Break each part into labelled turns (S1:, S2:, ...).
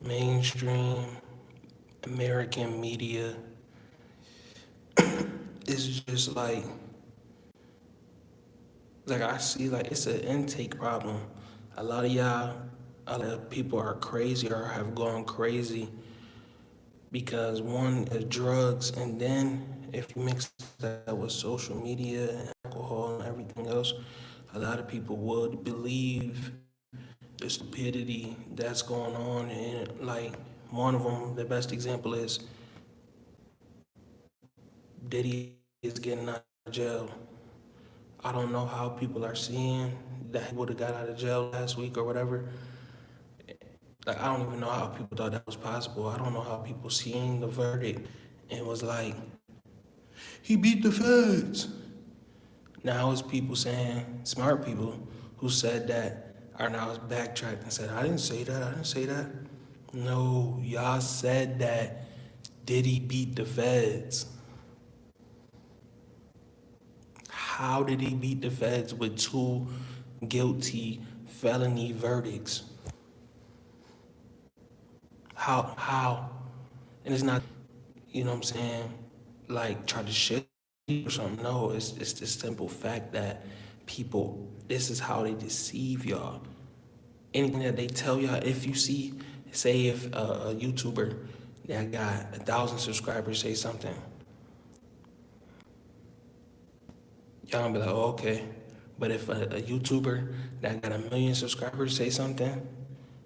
S1: mainstream American media is just like I see like it's an intake problem. A lot of y'all, a lot of people are crazy or have gone crazy because one is drugs, and then if you mix that with social media and alcohol and everything else, a lot of people would believe the stupidity that's going on. And like one of them, the best example is Diddy is getting out of jail. I don't know how people are seeing that he would have got out of jail last week or whatever. Like I don't even know how people thought that was possible. I don't know how people seen the verdict and was like, he beat the feds. Now it's people saying, smart people who said that are now backtracked and said, I didn't say that, I didn't say that. No, y'all said that Diddy beat the feds. How did he beat the feds with two guilty felony verdicts? How? And it's not, you know what I'm saying, like try to shit or something. No, it's the simple fact that people, this is how they deceive y'all. Anything that they tell y'all, if you see, say if a YouTuber that got 1,000 subscribers say something, y'all gonna be like, oh, okay. But if a YouTuber that got 1,000,000 subscribers say something,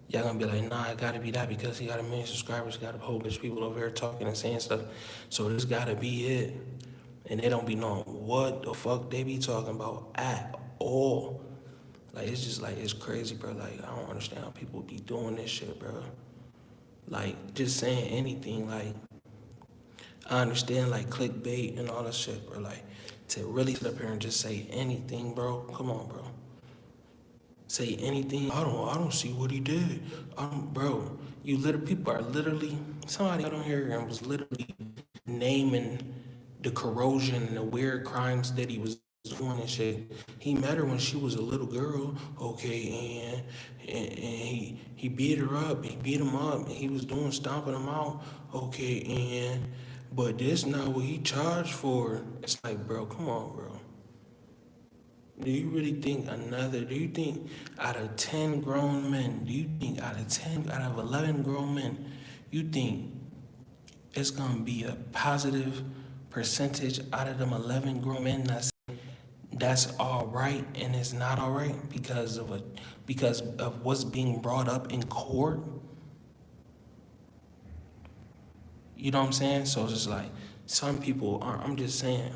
S1: y'all gonna be like, nah, it gotta be that because he got 1,000,000 subscribers, got a whole bunch of people over here talking and saying stuff. So this gotta be it. And they don't be knowing what the fuck they be talking about at all. Like, it's just like, it's crazy, bro. Like, I don't understand how people be doing this shit, bro. Like, just saying anything, like, I understand, like, clickbait and all that shit, bro. Like, to really sit up here and just say anything, bro. Come on, bro. Say anything. I don't see what he did. Bro, you literally, people are literally, somebody got on here and was literally naming the corrosion and the weird crimes that he was doing and shit. He met her when she was a little girl, okay, and he beat her up, he beat him up, and he was doing stomping him out, okay, but this not what he charged for. It's like, bro, come on, bro. Do you really think do you think out of 10 grown men, do you think out of 11 grown men, you think it's gonna be a positive percentage out of them 11 grown men that's all right and it's not all right because of what's being brought up in court? You know what I'm saying? So it's just like some people aren't. I'm just saying,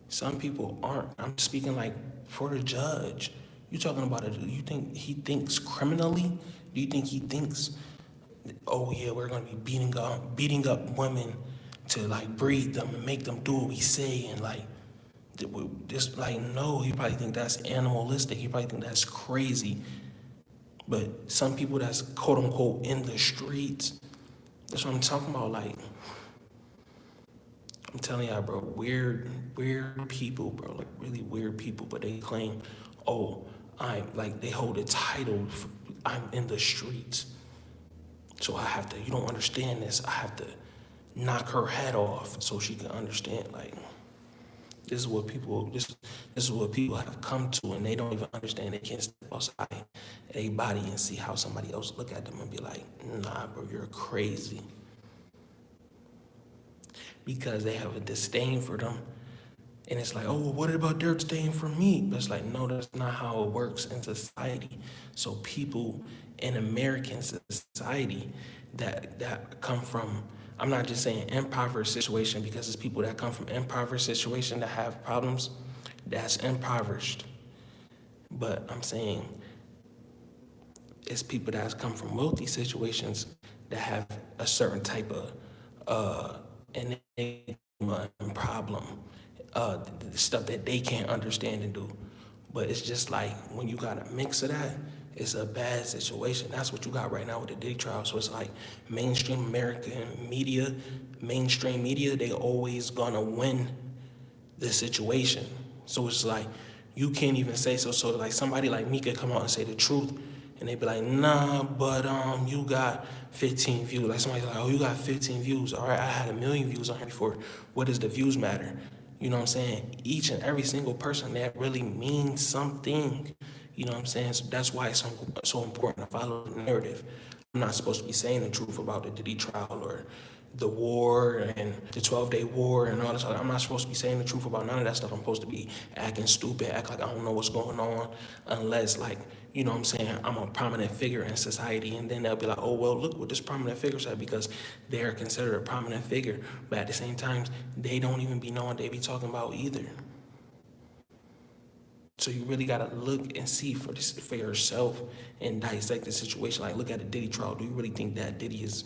S1: some people aren't. I'm speaking like for the judge. You talking about it? You think he thinks criminally? Do you think he thinks, oh yeah, we're gonna be beating up women to like breed them and make them do what we say and like just like no? He probably think that's animalistic. He probably think that's crazy. But some people that's quote unquote in the streets. That's what I'm talking about. Like I'm telling y'all, bro, weird people, bro, like really weird people, but they claim, oh, I'm like, they hold a title, I'm in the streets. So I have to, you don't understand this, I have to knock her head off so she can understand, like, this is what people have come to, and they don't even understand. They can't step outside a body and see how somebody else look at them and be like, nah, bro, you're crazy. Because they have a disdain for them. And it's like, oh, well, what about their disdain for me? But it's like, no, that's not how it works in society. So people in American society that come from, I'm not just saying impoverished situation, because it's people that come from impoverished situation that have problems, that's impoverished. But I'm saying it's people that come from wealthy situations that have a certain type of enigma and problem, the stuff that they can't understand and do. But it's just like when you got a mix of that, it's a bad situation. That's what you got right now with the Diddy trial. So it's like mainstream American media, they always gonna win the situation. So it's like you can't even say so. So like somebody like me could come out and say the truth, and they be like, nah, but you got 15 views. Like somebody's like, oh, you got 15 views. All right, I had 1,000,000 views on here before. What does the views matter? You know what I'm saying? Each and every single person, that really means something. You know what I'm saying? So that's why it's so important to follow the narrative. I'm not supposed to be saying the truth about the Diddy trial or the war and the 12-day war and all this other. I'm not supposed to be saying the truth about none of that stuff. I'm supposed to be acting stupid, act like I don't know what's going on, unless, like, you know what I'm saying, I'm a prominent figure in society, and then they'll be like, oh, well, look what this prominent figure said, because they're considered a prominent figure. But at the same time, they don't even be knowing they be talking about either. So you really gotta look and see for yourself and dissect the situation. Like, look at the Diddy trial. Do you really think that Diddy is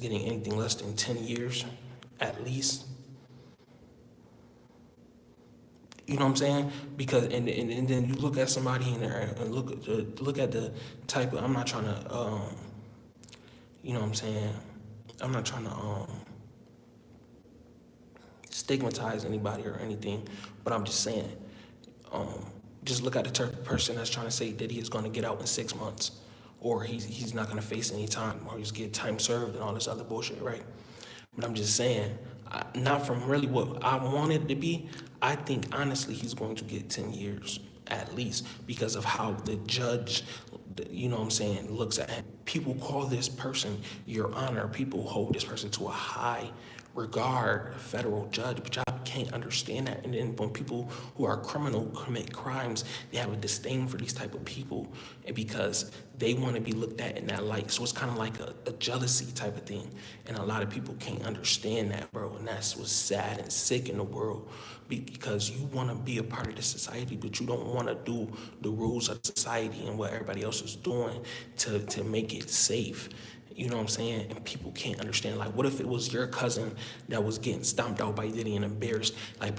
S1: getting anything less than 10 years, at least? You know what I'm saying? Because and then you look at somebody in there and look at the type of. I'm not trying to you know what I'm saying. I'm not trying to stigmatize anybody or anything, but I'm just saying. Just look at the type of person that's trying to say that he is going to get out in 6 months, or he's not going to face any time, or he's get time served and all this other bullshit, right? But I'm just saying, not from really what I wanted to be. I think honestly he's going to get 10 years at least, because of how the judge, you know what I'm saying, looks at him. People call this person your honor. People hold this person to a high regard, a federal judge, but y'all can't understand that. And then when people who are criminal commit crimes, they have a disdain for these type of people, and because they want to be looked at in that light. So it's kind of like a jealousy type of thing, and a lot of people can't understand that, bro. And that's what's sad and sick in the world, because you want to be a part of the society, but you don't want to do the rules of society and what everybody else is doing to make it safe. You know what I'm saying? And people can't understand. Like, what if it was your cousin that was getting stomped out by Diddy and embarrassed? Like,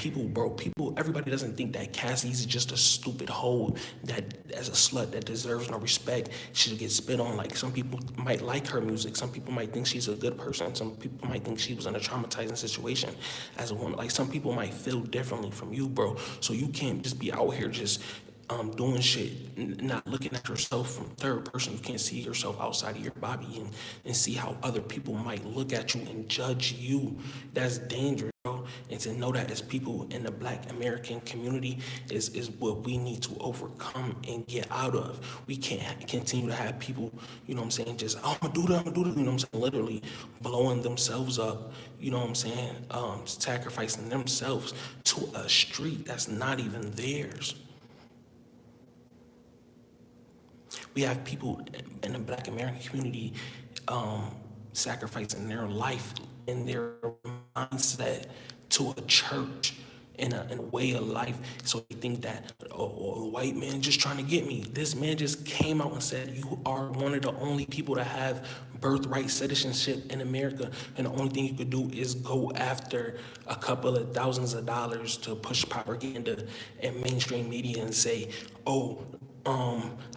S1: everybody doesn't think that Cassie's just a stupid hoe that, as a slut, that deserves no respect, should get spit on. Like, some people might like her music. Some people might think she's a good person. Some people might think she was in a traumatizing situation as a woman. Like, some people might feel differently from you, bro. So you can't just be out here just doing shit, not looking at yourself from third person. You can't see yourself outside of your body and see how other people might look at you and judge you. That's dangerous, bro. And to know that as people in the Black American community is what we need to overcome and get out of. We can't continue to have people, you know what I'm saying, just, oh, I'm gonna do that, you know what I'm saying, literally blowing themselves up, you know what I'm saying, sacrificing themselves to a street that's not even theirs. We have people in the Black American community sacrificing their life and their mindset to a church in a way of life. So they think that, oh, a white man just trying to get me. This man just came out and said, you are one of the only people to have birthright citizenship in America, and the only thing you could do is go after a couple of thousands of dollars to push propaganda and mainstream media and say, oh,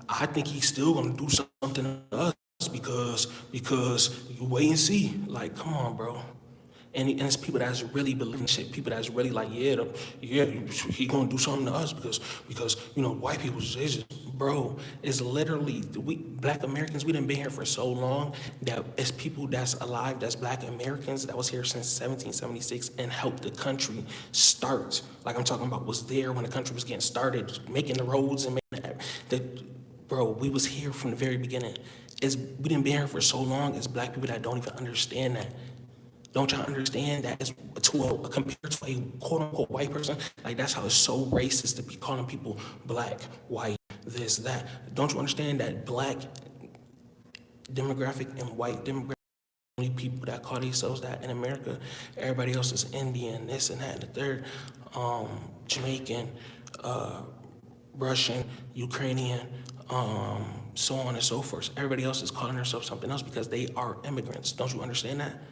S1: I think he's still gonna do something to us because you wait and see. Like, come on, bro. And it's people that's really believing shit. People that's really like, yeah, he gonna do something to us because you know, white people just, bro. It's literally we Black Americans. We done been here for so long that it's people that's alive, that's Black Americans that was here since 1776 and helped the country start. Like I'm talking about, was there when the country was getting started, making the roads and making bro. We was here from the very beginning. We done been here for so long as Black people that don't even understand that. Don't y'all understand that it's compared to a quote unquote white person? Like, that's how it's so racist to be calling people black, white, this, that. Don't you understand that Black demographic and white demographic, only people that call themselves that in America? Everybody else is Indian, this and that and the third, Jamaican, Russian, Ukrainian, so on and so forth. Everybody else is calling themselves something else because they are immigrants. Don't you understand that?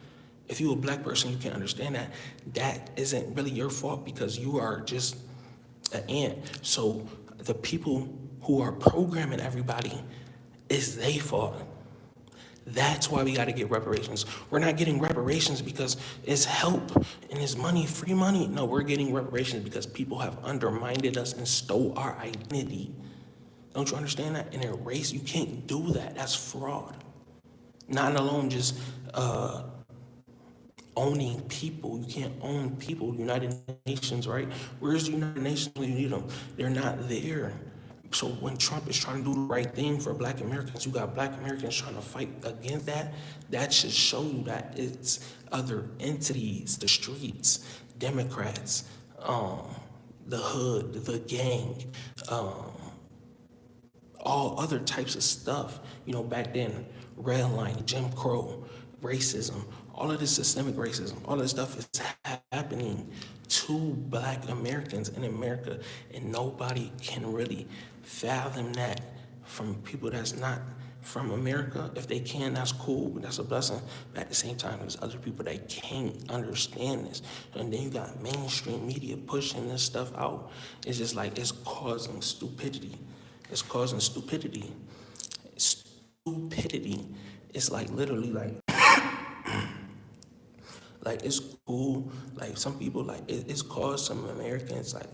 S1: If you're a Black person, you can't understand that. That isn't really your fault because you are just an ant. So the people who are programming everybody, it's their fault. That's why we got to get reparations. We're not getting reparations because it's help and it's money, free money. No, we're getting reparations because people have undermined us and stole our identity. Don't you understand that? In a race, you can't do that. That's fraud. Not alone just owning people. You can't own people. United Nations, right? Where's the United Nations when you need them? They're not there. So when Trump is trying to do the right thing for Black Americans, you got Black Americans trying to fight against that. That should show you that it's other entities, the streets, Democrats, the hood, the gang, all other types of stuff. Back then, redlining, Jim Crow, racism, all of this systemic racism, all of this stuff is happening to Black Americans in America, and nobody can really fathom that from people that's not from America. If they can, that's cool, that's a blessing. But at the same time, there's other people that can't understand this. And then you got mainstream media pushing this stuff out. It's just like, it's causing stupidity. It's causing stupidity. Stupidity. It's like literally like it's cool. Like some people it's caused some Americans like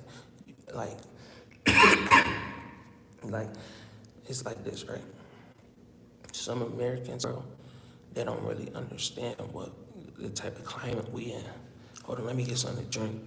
S1: like it's like this, right? Some Americans, bro, they don't really understand what the type of climate we in. Hold on, let me get something to drink.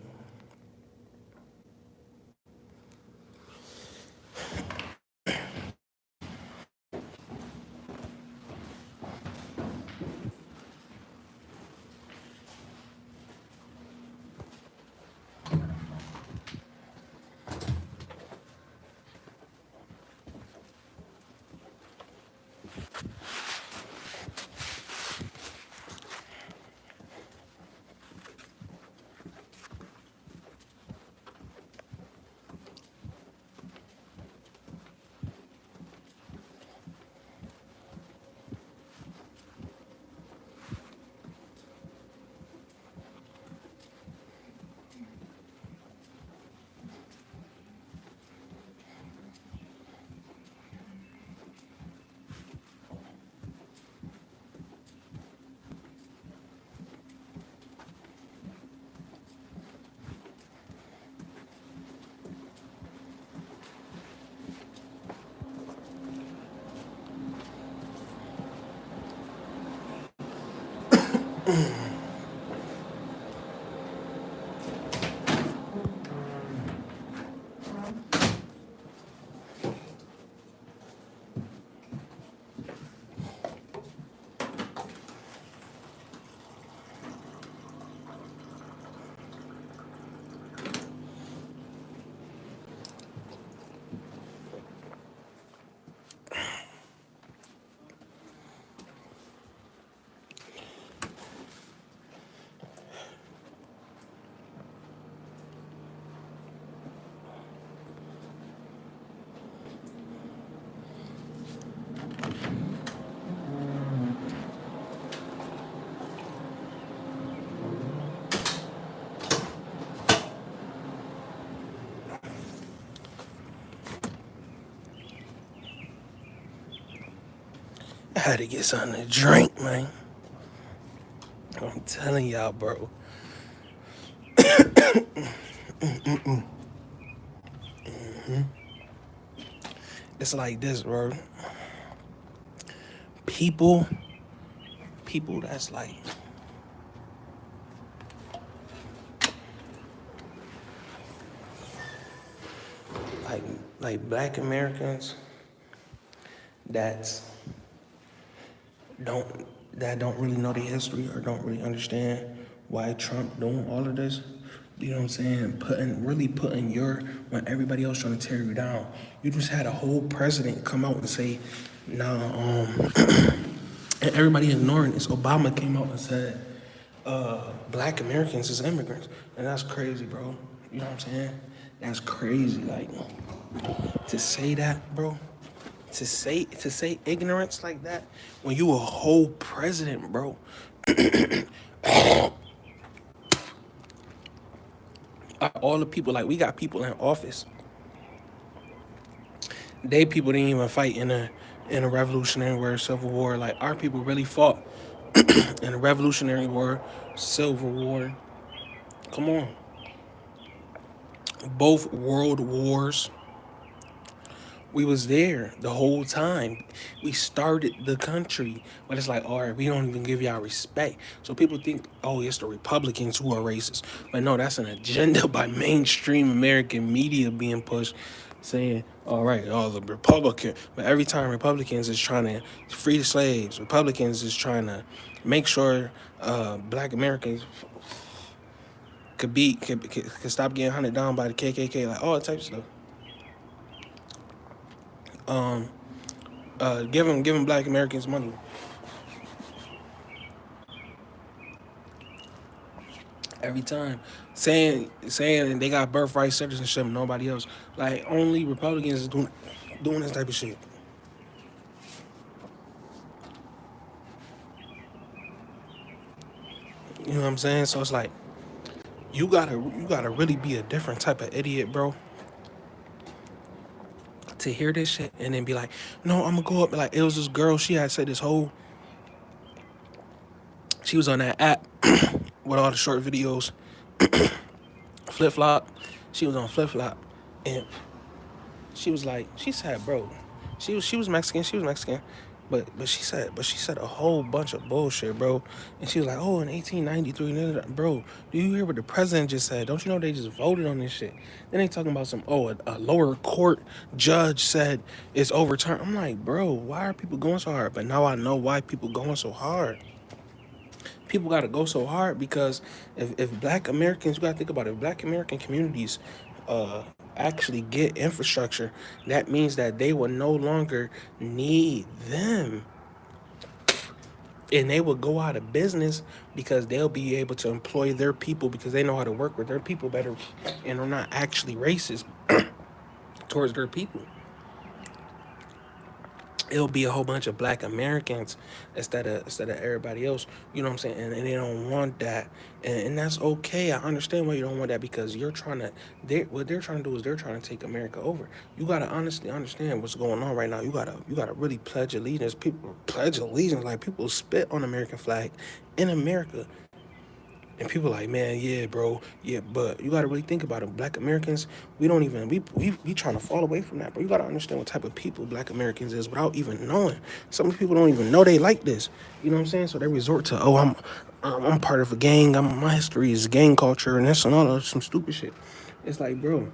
S1: I had to get something to drink, man. I'm telling y'all, bro. It's like this, bro. People that's like like Black Americans that's don't that don't really know the history or don't really understand why Trump doing all of this. You know what I'm saying? Putting your when everybody else trying to tear you down. You just had a whole president come out and say, nah, and everybody ignoring this. Obama came out and said, Black Americans is immigrants. And that's crazy, bro. You know what I'm saying? That's crazy. Like, to say that, bro. To say ignorance like that when you a whole president, bro. All the people, like, we got people in office. People didn't even fight in a Revolutionary War, Civil War. Like, our people really fought in a Revolutionary War, Civil War. Come on. Both world wars. We was there the whole time. We started the country. But it's like, all right, we don't even give y'all respect. So people think, oh, it's the Republicans who are racist. But no, that's an agenda by mainstream American media being pushed, saying, all right, oh, the Republican. But every time Republicans is trying to free the slaves, Republicans is trying to make sure black Americans could stop getting hunted down by the KKK, like all types of stuff. Giving black Americans money every time, saying they got birthright citizenship, nobody else. Like only Republicans is doing this type of shit. You know what I'm saying? So it's like you gotta really be a different type of idiot, bro, to hear this shit and then be like, no, I'm gonna go up. Like it was this girl, she had said this whole, she was on that app with all the short videos, flip flop. She was on flip flop, and she was like, she said, bro, she was Mexican, but she said a whole bunch of bullshit, bro. And she was like, oh, in 1893, bro, do you hear what the president just said? Don't you know they just voted on this shit? Then they talking about some, oh, a lower court judge said it's overturned. I'm like, bro, why are people going so hard? But now I know why people going so hard. People got to go so hard because if black Americans, you got to think about it, if black American communities actually get infrastructure, that means that they will no longer need them. And they will go out of business because they'll be able to employ their people because they know how to work with their people better and are not actually racist towards their people. It'll be a whole bunch of black Americans instead of everybody else. You know what I'm saying? And they don't want that, and that's okay. I understand why you don't want that because you're trying to. What they're trying to do is they're trying to take America over. You gotta honestly understand what's going on right now. You gotta really pledge allegiance. People pledge allegiance like people spit on the American flag in America. And people like, man, yeah, bro, yeah, but you gotta really think about it. Black Americans, we don't even we trying to fall away from that, bro. You gotta understand what type of people Black Americans is without even knowing. Some people don't even know they like this. You know what I'm saying? So they resort to, oh, I'm part of a gang. My history is gang culture and this and all that some stupid shit. It's like, bro,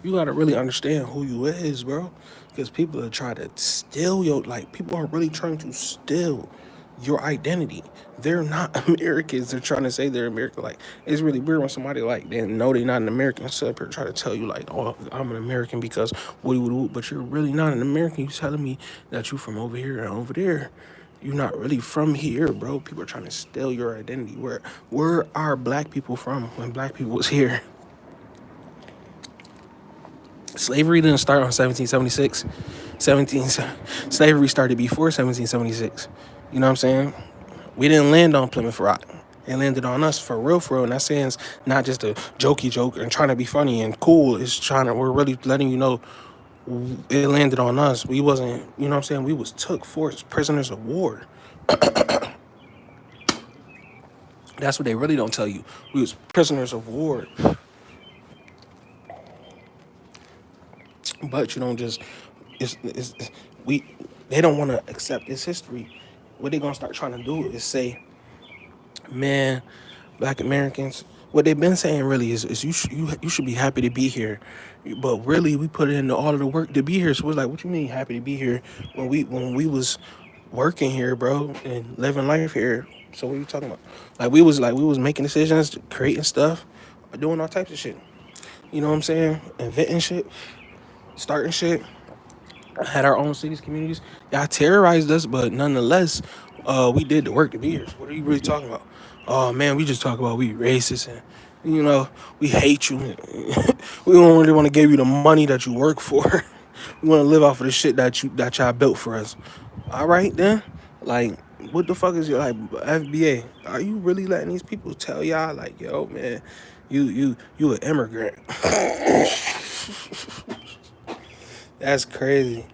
S1: you gotta really understand who you is, bro. Because people are trying to steal your, like, people are really trying to steal your identity. They're not Americans. They're trying to say they're American. Like, it's really weird when somebody like they know they're not an American. So up here try to tell you like, oh, I'm an American because what, but you're really not an American. You telling me that you from over here and over there. You're not really from here, bro. People are trying to steal your identity. Where are black people from when black people was here? Slavery didn't start on 1776. 17 Slavery started before 1776. You know what I'm saying? We didn't land on Plymouth Rock. It landed on us for real, and that saying's not just a jokey joke and trying to be funny and cool. We're really letting you know it landed on us. We wasn't, you know what I'm saying? We was took forced prisoners of war. That's what they really don't tell you. We was prisoners of war. But you don't just, we, they don't want to accept this history. What they gonna start trying to do is say, man, black Americans, what they've been saying really is you should be happy to be here, but really we put in all of the work to be here. So it's like, what you mean happy to be here when we was working here, bro, and living life here? So what are you talking about? Like we was making decisions, creating stuff, doing all types of shit. You know what I'm saying? Inventing shit, starting shit. Had our own cities, communities. Y'all terrorized us, but nonetheless, we did the work to be here. So what are you really talking about? Oh man, we just talk about we racist and we hate you. We don't really want to give you the money that you work for. We want to live off of the shit that y'all built for us. All right then, like what the fuck is your like FBA? Are you really letting these people tell y'all like, yo man, you an immigrant? That's crazy.